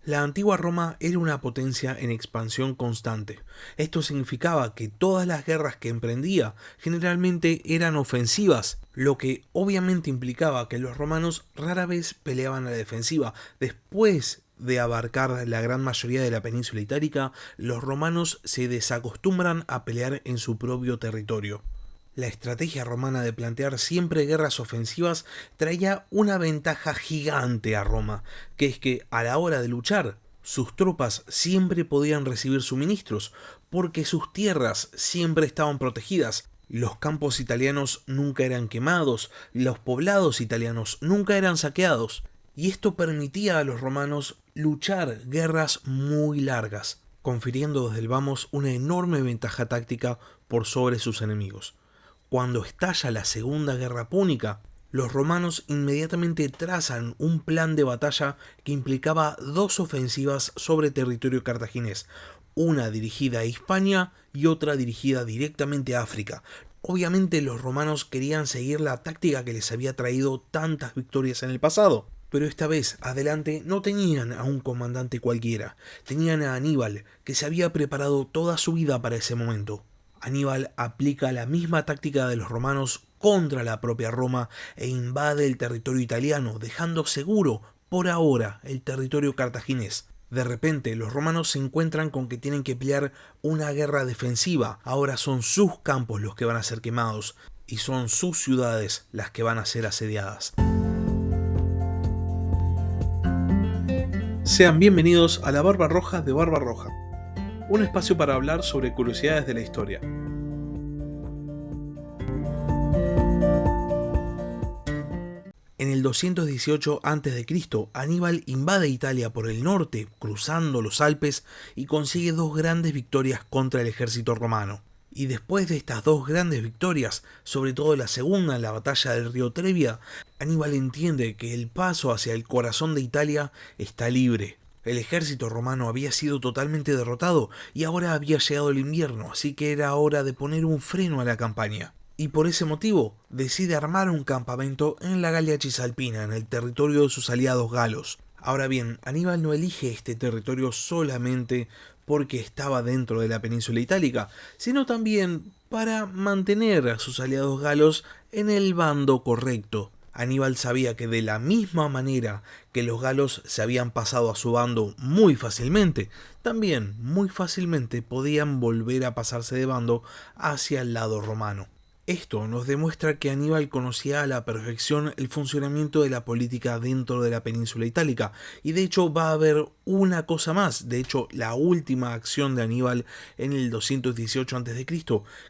La antigua Roma era una potencia en expansión constante. Esto significaba que todas las guerras que emprendía generalmente eran ofensivas, lo que obviamente implicaba que los romanos rara vez peleaban a la defensiva. Después de abarcar la gran mayoría de la península itálica, los romanos se desacostumbran a pelear en su propio territorio. La estrategia romana de plantear siempre guerras ofensivas traía una ventaja gigante a Roma, que es que a la hora de luchar, sus tropas siempre podían recibir suministros, porque sus tierras siempre estaban protegidas. Los campos italianos nunca eran quemados, los poblados italianos nunca eran saqueados, y esto permitía a los romanos luchar guerras muy largas, confiriendo desde el vamos una enorme ventaja táctica por sobre sus enemigos. Cuando estalla la Segunda Guerra Púnica, los romanos inmediatamente trazan un plan de batalla que implicaba dos ofensivas sobre territorio cartaginés, una dirigida a Hispania y otra dirigida directamente a África. Obviamente los romanos querían seguir la táctica que les había traído tantas victorias en el pasado, pero esta vez adelante no tenían a un comandante cualquiera, tenían a Aníbal, que se había preparado toda su vida para ese momento. Aníbal aplica la misma táctica de los romanos contra la propia Roma e invade el territorio italiano, dejando seguro, por ahora, el territorio cartaginés. De repente, los romanos se encuentran con que tienen que pelear una guerra defensiva. Ahora son sus campos los que van a ser quemados y son sus ciudades las que van a ser asediadas. Sean bienvenidos a la Barba Roja de Barba Roja, un espacio para hablar sobre curiosidades de la historia. En el 218 a.C., Aníbal invade Italia por el norte, cruzando los Alpes, y consigue dos grandes victorias contra el ejército romano. Y después de estas dos grandes victorias, sobre todo la segunda en la batalla del río Trebia, Aníbal entiende que el paso hacia el corazón de Italia está libre. El ejército romano había sido totalmente derrotado y ahora había llegado el invierno, así que era hora de poner un freno a la campaña. Y por ese motivo decide armar un campamento en la Galia Cisalpina, en el territorio de sus aliados galos. Ahora bien, Aníbal no elige este territorio solamente porque estaba dentro de la península itálica, sino también para mantener a sus aliados galos en el bando correcto. Aníbal sabía que de la misma manera que los galos se habían pasado a su bando muy fácilmente, también muy fácilmente podían volver a pasarse de bando hacia el lado romano. Esto nos demuestra que Aníbal conocía a la perfección el funcionamiento de la política dentro de la península itálica, y de hecho va a haber una cosa más, de hecho la última acción de Aníbal en el 218 a.C.,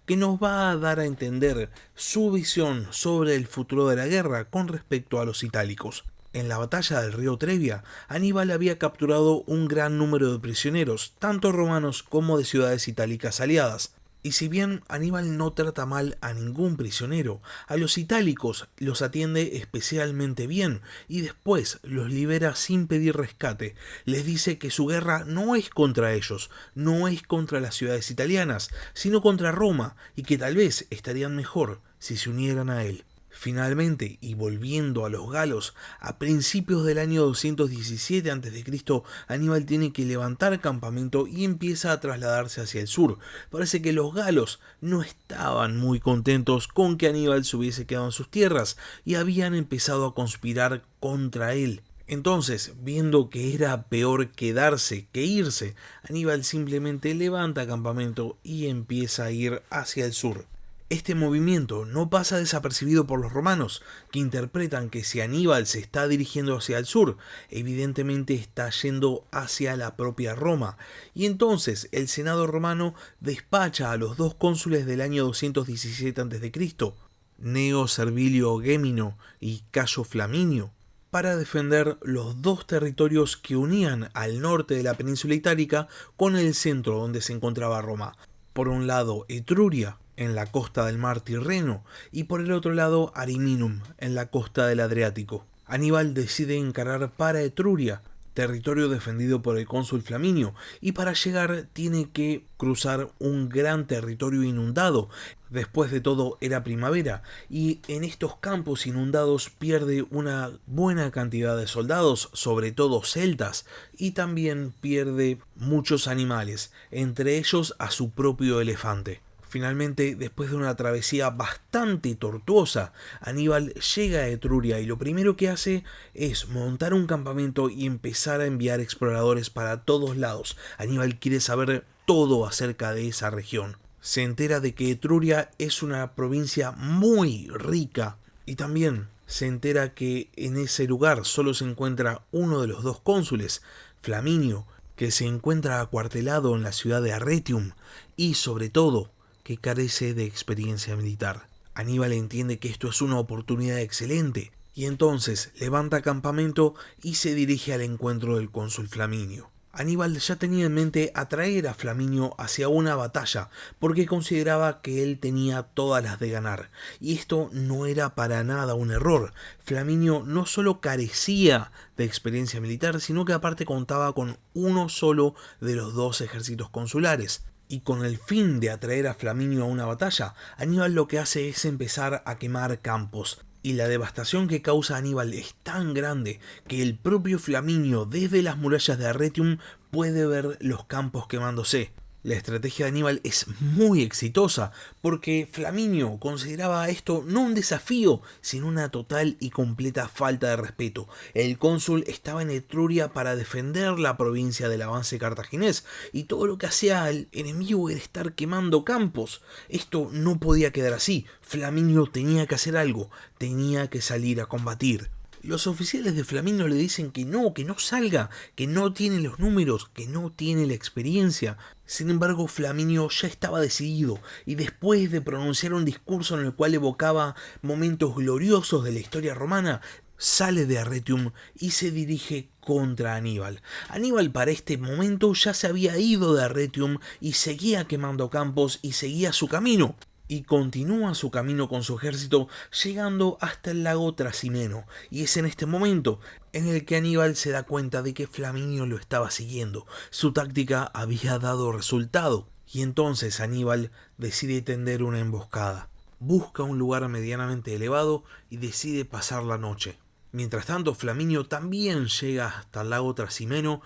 que nos va a dar a entender su visión sobre el futuro de la guerra con respecto a los itálicos. En la batalla del río Trebia, Aníbal había capturado un gran número de prisioneros, tanto romanos como de ciudades itálicas aliadas. Y si bien Aníbal no trata mal a ningún prisionero, a los itálicos los atiende especialmente bien y después los libera sin pedir rescate. Les dice que su guerra no es contra ellos, no es contra las ciudades italianas, sino contra Roma, y que tal vez estarían mejor si se unieran a él. Finalmente, y volviendo a los galos, a principios del año 217 a.C., Aníbal tiene que levantar campamento y empieza a trasladarse hacia el sur. Parece que los galos no estaban muy contentos con que Aníbal se hubiese quedado en sus tierras y habían empezado a conspirar contra él. Entonces, viendo que era peor quedarse que irse, Aníbal simplemente levanta campamento y empieza a ir hacia el sur. Este movimiento no pasa desapercibido por los romanos, que interpretan que si Aníbal se está dirigiendo hacia el sur, evidentemente está yendo hacia la propia Roma, y entonces el Senado romano despacha a los dos cónsules del año 217 a.C., Gneo Servilio Gémino y Cayo Flaminio, para defender los dos territorios que unían al norte de la península itálica con el centro donde se encontraba Roma. Por un lado Etruria, en la costa del mar Tirreno, y por el otro lado Ariminum, en la costa del Adriático. Aníbal decide encarar para Etruria, territorio defendido por el cónsul Flaminio, y para llegar tiene que cruzar un gran territorio inundado. Después de todo era primavera, y en estos campos inundados pierde una buena cantidad de soldados, sobre todo celtas, y también pierde muchos animales, entre ellos a su propio elefante. Finalmente, después de una travesía bastante tortuosa, Aníbal llega a Etruria y lo primero que hace es montar un campamento y empezar a enviar exploradores para todos lados. Aníbal quiere saber todo acerca de esa región. Se entera de que Etruria es una provincia muy rica y también se entera que en ese lugar solo se encuentra uno de los dos cónsules, Flaminio, que se encuentra acuartelado en la ciudad de Arretium y sobre todo que carece de experiencia militar. Aníbal entiende que esto es una oportunidad excelente y entonces levanta campamento y se dirige al encuentro del cónsul Flaminio. Aníbal ya tenía en mente atraer a Flaminio hacia una batalla porque consideraba que él tenía todas las de ganar, y esto no era para nada un error. Flaminio no solo carecía de experiencia militar, sino que aparte contaba con uno solo de los dos ejércitos consulares. Y con el fin de atraer a Flaminio a una batalla, Aníbal lo que hace es empezar a quemar campos. Y la devastación que causa Aníbal es tan grande que el propio Flaminio desde las murallas de Arretium puede ver los campos quemándose. La estrategia de Aníbal es muy exitosa porque Flaminio consideraba esto no un desafío, sino una total y completa falta de respeto. El cónsul estaba en Etruria para defender la provincia del avance cartaginés y todo lo que hacía el enemigo era estar quemando campos. Esto no podía quedar así. Flaminio tenía que hacer algo, tenía que salir a combatir. Los oficiales de Flaminio le dicen que no salga, que no tiene los números, que no tiene la experiencia. Sin embargo, Flaminio ya estaba decidido, y después de pronunciar un discurso en el cual evocaba momentos gloriosos de la historia romana, sale de Arretium y se dirige contra Aníbal. Aníbal para este momento ya se había ido de Arretium y seguía quemando campos y seguía su camino. Y continúa su camino con su ejército llegando hasta el lago Trasimeno, y es en este momento en el que Aníbal se da cuenta de que Flaminio lo estaba siguiendo. Su táctica había dado resultado, y entonces Aníbal decide tender una emboscada. Busca un lugar medianamente elevado y decide pasar la noche. Mientras tanto, Flaminio también llega hasta el lago Trasimeno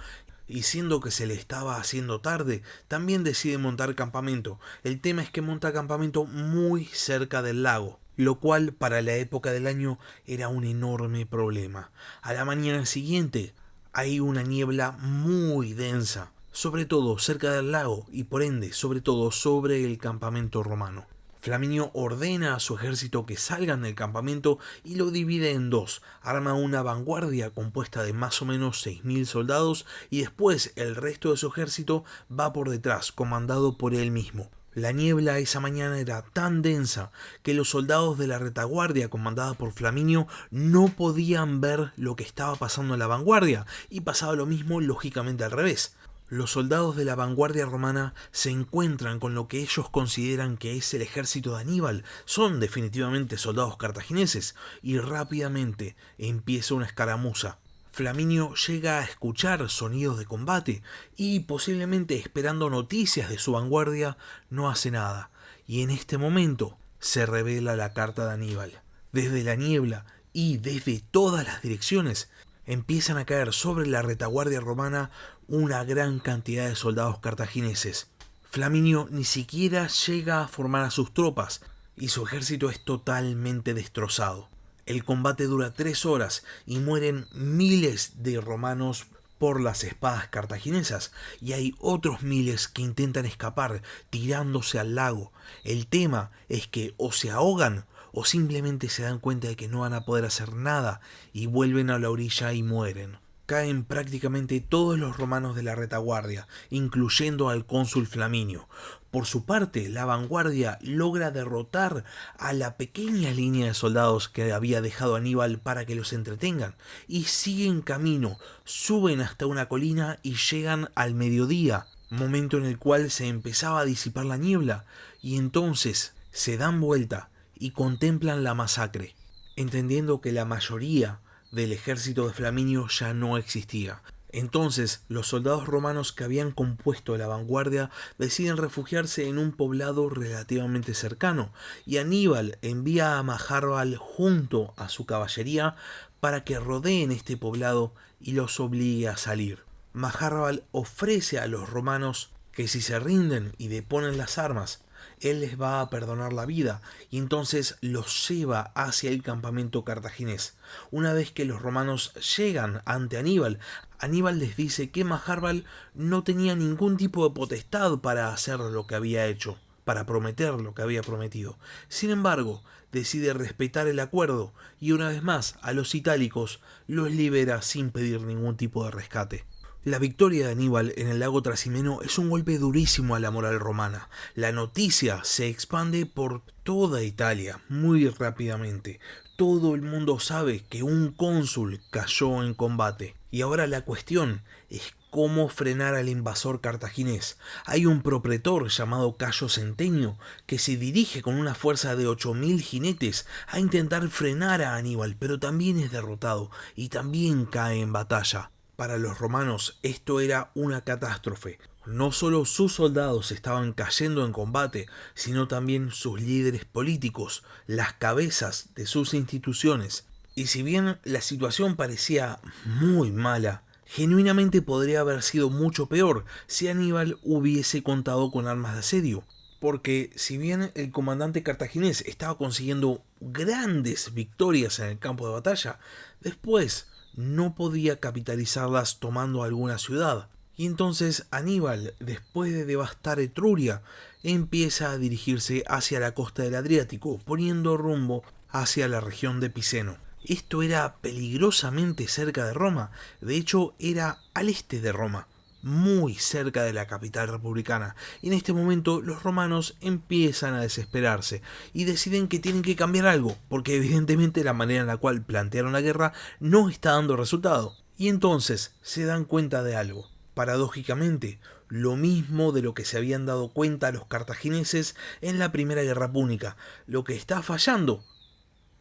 y siendo que se le estaba haciendo tarde, también decide montar campamento. El tema es que monta campamento muy cerca del lago, lo cual para la época del año era un enorme problema. A la mañana siguiente hay una niebla muy densa, sobre todo cerca del lago y por ende sobre todo sobre el campamento romano. Flaminio ordena a su ejército que salgan del campamento y lo divide en dos. Arma una vanguardia compuesta de más o menos 6.000 soldados y después el resto de su ejército va por detrás, comandado por él mismo. La niebla esa mañana era tan densa que los soldados de la retaguardia comandada por Flaminio no podían ver lo que estaba pasando en la vanguardia, y pasaba lo mismo lógicamente al revés. Los soldados de la vanguardia romana se encuentran con lo que ellos consideran que es el ejército de Aníbal. Son definitivamente soldados cartagineses y rápidamente empieza una escaramuza. Flaminio llega a escuchar sonidos de combate y posiblemente esperando noticias de su vanguardia no hace nada. Y en este momento se revela la carta de Aníbal. Desde la niebla y desde todas las direcciones empiezan a caer sobre la retaguardia romana una gran cantidad de soldados cartagineses. Flaminio ni siquiera llega a formar a sus tropas y su ejército es totalmente destrozado. El combate dura 3 horas y mueren miles de romanos por las espadas cartaginesas y hay otros miles que intentan escapar tirándose al lago. El tema es que o se ahogan o simplemente se dan cuenta de que no van a poder hacer nada y vuelven a la orilla y mueren. Caen prácticamente todos los romanos de la retaguardia, incluyendo al cónsul Flaminio. Por su parte, la vanguardia logra derrotar a la pequeña línea de soldados que había dejado Aníbal para que los entretengan, y siguen camino, suben hasta una colina y llegan al mediodía, momento en el cual se empezaba a disipar la niebla, y entonces se dan vuelta y contemplan la masacre, entendiendo que la mayoría del ejército de Flaminio ya no existía. Entonces, los soldados romanos que habían compuesto la vanguardia deciden refugiarse en un poblado relativamente cercano, y Aníbal envía a Maharbal junto a su caballería para que rodeen este poblado y los obligue a salir. Maharbal ofrece a los romanos que si se rinden y deponen las armas, él les va a perdonar la vida y entonces los lleva hacia el campamento cartaginés. Una vez que los romanos llegan ante Aníbal, Aníbal les dice que Maharbal no tenía ningún tipo de potestad para hacer lo que había hecho, para prometer lo que había prometido. Sin embargo, decide respetar el acuerdo y una vez más a los itálicos los libera sin pedir ningún tipo de rescate. La victoria de Aníbal en el lago Trasimeno es un golpe durísimo a la moral romana. La noticia se expande por toda Italia muy rápidamente. Todo el mundo sabe que un cónsul cayó en combate. Y ahora la cuestión es cómo frenar al invasor cartaginés. Hay un propretor llamado Cayo Centenio que se dirige con una fuerza de 8000 jinetes a intentar frenar a Aníbal, pero también es derrotado y también cae en batalla. Para los romanos esto era una catástrofe. No solo sus soldados estaban cayendo en combate, sino también sus líderes políticos, las cabezas de sus instituciones. Y si bien la situación parecía muy mala, genuinamente podría haber sido mucho peor si Aníbal hubiese contado con armas de asedio. Porque si bien el comandante cartaginés estaba consiguiendo grandes victorias en el campo de batalla, después no podía capitalizarlas tomando alguna ciudad. Y entonces Aníbal, después de devastar Etruria, empieza a dirigirse hacia la costa del Adriático, poniendo rumbo hacia la región de Piceno. Esto era peligrosamente cerca de Roma, de hecho era al este de Roma, muy cerca de la capital republicana. Y en este momento los romanos empiezan a desesperarse y deciden que tienen que cambiar algo, porque evidentemente la manera en la cual plantearon la guerra no está dando resultado. Y entonces se dan cuenta de algo. Paradójicamente, lo mismo de lo que se habían dado cuenta los cartagineses en la Primera Guerra Púnica. Lo que está fallando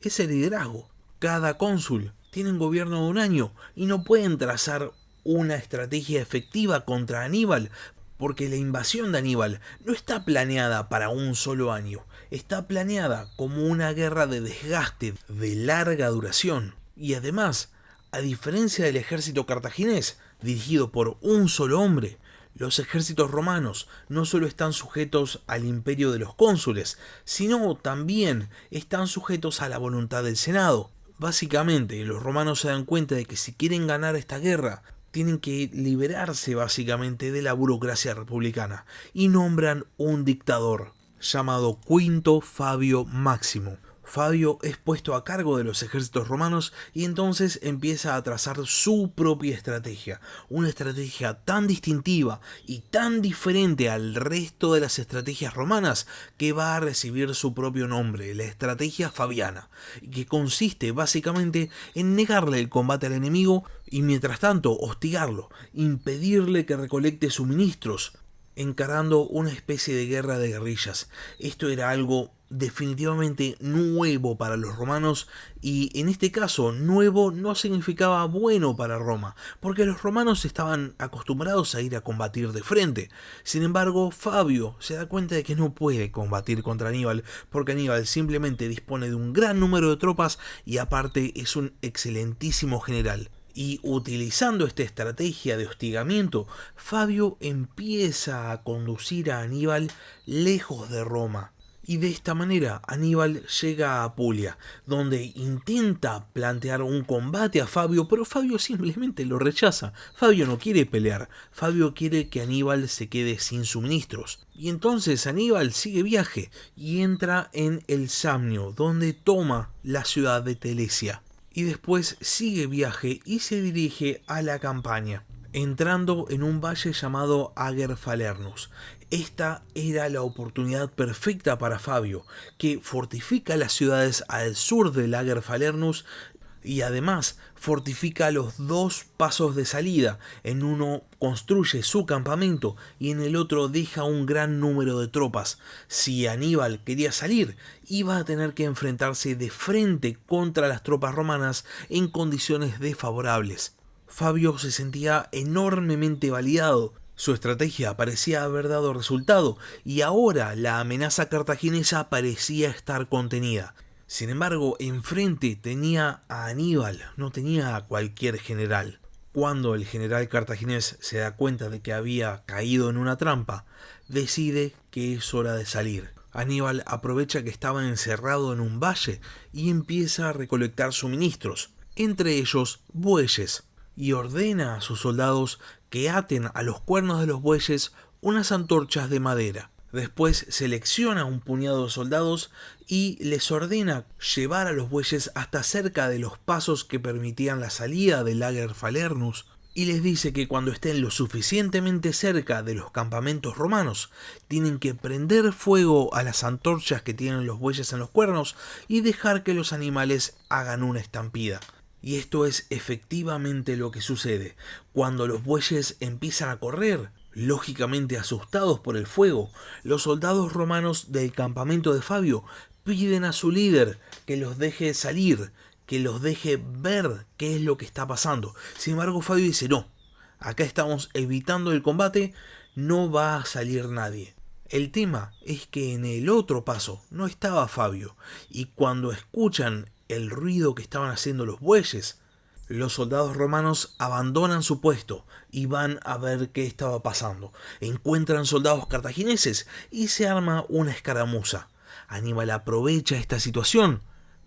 es el liderazgo. Cada cónsul tiene un gobierno de un año y no pueden trazar una estrategia efectiva contra Aníbal, porque la invasión de Aníbal no está planeada para un solo año, está planeada como una guerra de desgaste de larga duración. Y además, a diferencia del ejército cartaginés, dirigido por un solo hombre, los ejércitos romanos no solo están sujetos al imperio de los cónsules, sino también están sujetos a la voluntad del Senado. Básicamente, los romanos se dan cuenta de que si quieren ganar esta guerra, tienen que liberarse básicamente de la burocracia republicana y nombran un dictador llamado Quinto Fabio Máximo. Fabio es puesto a cargo de los ejércitos romanos y entonces empieza a trazar su propia estrategia. Una estrategia tan distintiva y tan diferente al resto de las estrategias romanas que va a recibir su propio nombre, la estrategia fabiana, que consiste básicamente en negarle el combate al enemigo y mientras tanto hostigarlo, impedirle que recolecte suministros, encarando una especie de guerra de guerrillas. Esto era algo definitivamente nuevo para los romanos y en este caso nuevo no significaba bueno para Roma, porque los romanos estaban acostumbrados a ir a combatir de frente. Sin embargo, Fabio se da cuenta de que no puede combatir contra Aníbal, porque Aníbal simplemente dispone de un gran número de tropas y aparte es un excelentísimo general. Y utilizando esta estrategia de hostigamiento, Fabio empieza a conducir a Aníbal lejos de Roma. Y de esta manera Aníbal llega a Apulia, donde intenta plantear un combate a Fabio, pero Fabio simplemente lo rechaza. Fabio no quiere pelear, Fabio quiere que Aníbal se quede sin suministros. Y entonces Aníbal sigue viaje y entra en el Samnio, donde toma la ciudad de Telesia. Y después sigue viaje y se dirige a la campaña, entrando en un valle llamado Ager Falernus. Esta era la oportunidad perfecta para Fabio, que fortifica las ciudades al sur del Ager Falernus y además fortifica los dos pasos de salida. En uno construye su campamento y en el otro deja un gran número de tropas. Si Aníbal quería salir, iba a tener que enfrentarse de frente contra las tropas romanas en condiciones desfavorables. Fabio se sentía enormemente validado. Su estrategia parecía haber dado resultado y ahora la amenaza cartaginesa parecía estar contenida. Sin embargo, enfrente tenía a Aníbal, no tenía a cualquier general. Cuando el general cartaginés se da cuenta de que había caído en una trampa, decide que es hora de salir. Aníbal aprovecha que estaba encerrado en un valle y empieza a recolectar suministros, entre ellos bueyes, y ordena a sus soldados que aten a los cuernos de los bueyes unas antorchas de madera. Después selecciona un puñado de soldados y les ordena llevar a los bueyes hasta cerca de los pasos que permitían la salida del Lager Falernus, y les dice que cuando estén lo suficientemente cerca de los campamentos romanos, tienen que prender fuego a las antorchas que tienen los bueyes en los cuernos y dejar que los animales hagan una estampida. Y esto es efectivamente lo que sucede. Cuando los bueyes empiezan a correr, lógicamente asustados por el fuego, los soldados romanos del campamento de Fabio piden a su líder que los deje salir, que los deje ver qué es lo que está pasando. Sin embargo, Fabio dice: no, acá estamos evitando el combate, no va a salir nadie. El tema es que en el otro paso no estaba Fabio, y cuando escuchan el ruido que estaban haciendo los bueyes, los soldados romanos abandonan su puesto y van a ver qué estaba pasando. Encuentran soldados cartagineses y se arma una escaramuza. Aníbal aprovecha esta situación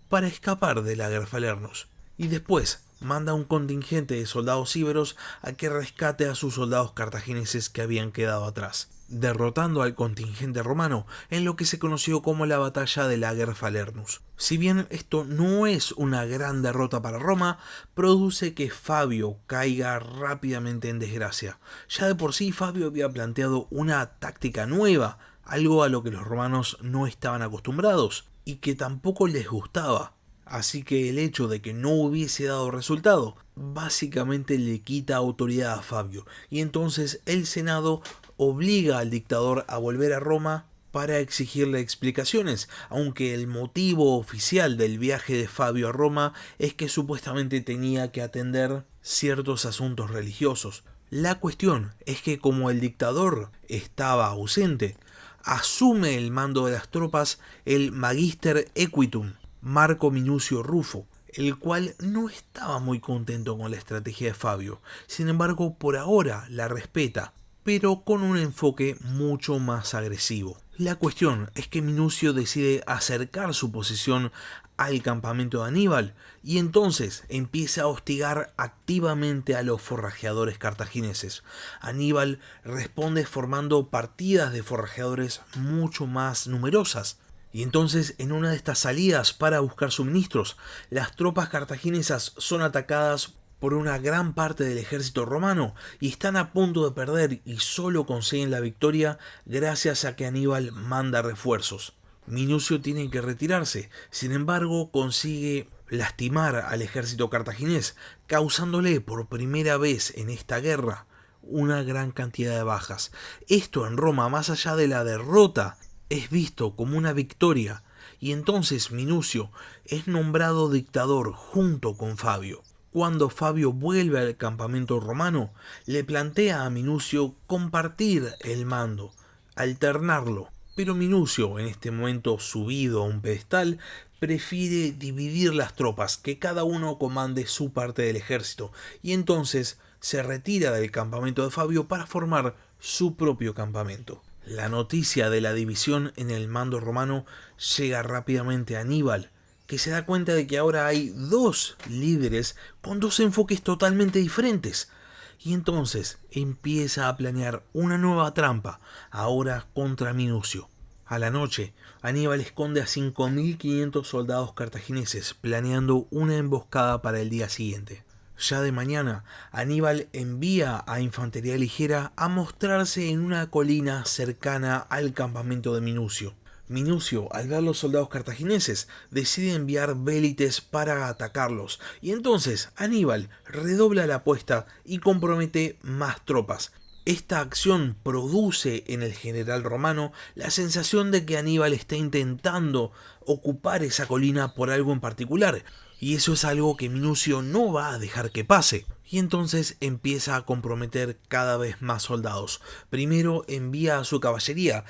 para escapar del Lager Falernus y después manda un contingente de soldados íberos a que rescate a sus soldados cartagineses que habían quedado atrás, derrotando al contingente romano en lo que se conoció como la batalla del Lager Falernus. Si bien esto no es una gran derrota para Roma, produce que Fabio caiga rápidamente en desgracia. Ya de por sí Fabio había planteado una táctica nueva, algo a lo que los romanos no estaban acostumbrados y que tampoco les gustaba. Así que el hecho de que no hubiese dado resultado básicamente le quita autoridad a Fabio, y entonces el Senado obliga al dictador a volver a Roma para exigirle explicaciones, aunque el motivo oficial del viaje de Fabio a Roma es que supuestamente tenía que atender ciertos asuntos religiosos. La cuestión es que como el dictador estaba ausente, asume el mando de las tropas el Magister Equitum, Marco Minucio Rufo, el cual no estaba muy contento con la estrategia de Fabio. Sin embargo, por ahora la respeta, pero con un enfoque mucho más agresivo. La cuestión es que Minucio decide acercar su posición al campamento de Aníbal y entonces empieza a hostigar activamente a los forrajeadores cartagineses. Aníbal responde formando partidas de forrajeadores mucho más numerosas. Y entonces, en una de estas salidas para buscar suministros, las tropas cartaginesas son atacadas por una gran parte del ejército romano y están a punto de perder y solo consiguen la victoria gracias a que Aníbal manda refuerzos. Minucio tiene que retirarse, sin embargo consigue lastimar al ejército cartaginés, causándole por primera vez en esta guerra una gran cantidad de bajas. Esto en Roma, más allá de la derrota, es visto como una victoria, y entonces Minucio es nombrado dictador junto con Fabio. Cuando Fabio vuelve al campamento romano, le plantea a Minucio compartir el mando, alternarlo, pero Minucio, en este momento subido a un pedestal, prefiere dividir las tropas, que cada uno comande su parte del ejército, y entonces se retira del campamento de Fabio para formar su propio campamento. La noticia de la división en el mando romano llega rápidamente a Aníbal, que se da cuenta de que ahora hay dos líderes con dos enfoques totalmente diferentes. Y entonces empieza a planear una nueva trampa, ahora contra Minucio. A la noche, Aníbal esconde a 5.500 soldados cartagineses, planeando una emboscada para el día siguiente. Ya de mañana, Aníbal envía a infantería ligera a mostrarse en una colina cercana al campamento de Minucio. Minucio, al ver los soldados cartagineses, decide enviar vélites para atacarlos, y entonces Aníbal redobla la apuesta y compromete más tropas. Esta acción produce en el general romano la sensación de que Aníbal está intentando ocupar esa colina por algo en particular, Y eso es algo que Minucio no va a dejar que pase. Y entonces empieza a comprometer cada vez más soldados. Primero envía a su caballería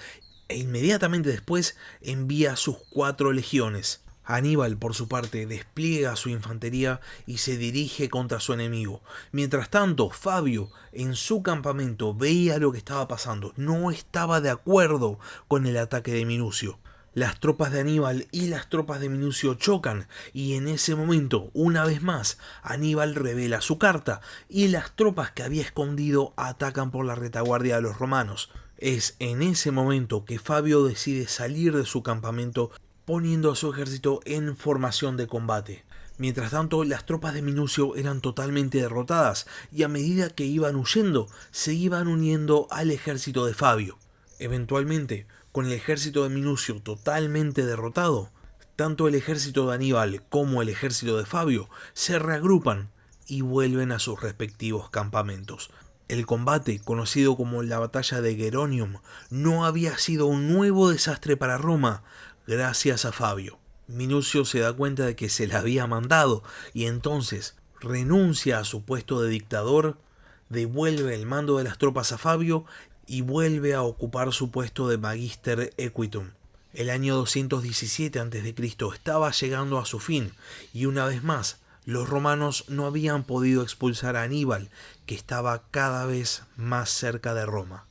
e inmediatamente después envía a sus 4 legiones. Aníbal, por su parte, despliega su infantería y se dirige contra su enemigo. Mientras tanto, Fabio, en su campamento, veía lo que estaba pasando. No estaba de acuerdo con el ataque de Minucio. Las tropas de Aníbal y las tropas de Minucio chocan, y en ese momento, una vez más, Aníbal revela su carta, y las tropas que había escondido atacan por la retaguardia de los romanos. Es en ese momento que Fabio decide salir de su campamento, poniendo a su ejército en formación de combate. Mientras tanto, las tropas de Minucio eran totalmente derrotadas, y a medida que iban huyendo, se iban uniendo al ejército de Fabio. Eventualmente, con el ejército de Minucio totalmente derrotado, tanto el ejército de Aníbal como el ejército de Fabio se reagrupan y vuelven a sus respectivos campamentos. El combate, conocido como la batalla de Geronium, no había sido un nuevo desastre para Roma, gracias a Fabio. Minucio se da cuenta de que se la había mandado y entonces renuncia a su puesto de dictador, devuelve el mando de las tropas a Fabio y vuelve a ocupar su puesto de Magister Equitum. El año 217 a.C. estaba llegando a su fin y una vez más los romanos no habían podido expulsar a Aníbal, que estaba cada vez más cerca de Roma.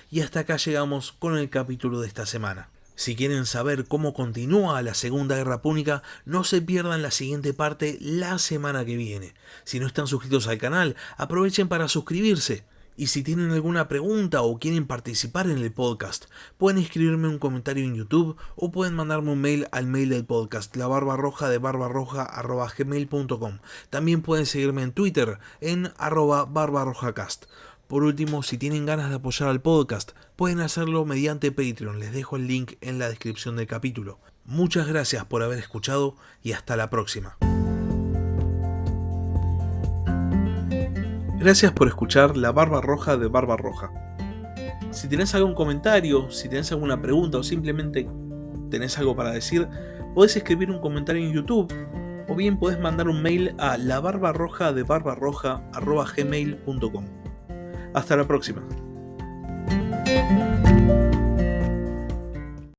Y hasta acá llegamos con el capítulo de esta semana. Si quieren saber cómo continúa la Segunda Guerra Púnica, no se pierdan la siguiente parte la semana que viene. Si no están suscritos al canal, aprovechen para suscribirse. Y si tienen alguna pregunta o quieren participar en el podcast, pueden escribirme un comentario en YouTube o pueden mandarme un mail al mail del podcast, labarbarroja@gmail.com. También pueden seguirme en Twitter en @barbarrojacast. Por último, si tienen ganas de apoyar al podcast, pueden hacerlo mediante Patreon. Les dejo el link en la descripción del capítulo. Muchas gracias por haber escuchado y hasta la próxima. Gracias por escuchar La Barba Roja de Barbarroja. Si tenés algún comentario, si tenés alguna pregunta o simplemente tenés algo para decir, podés escribir un comentario en YouTube o bien podés mandar un mail a labarbarrojadebarbarroja@gmail.com. Hasta la próxima.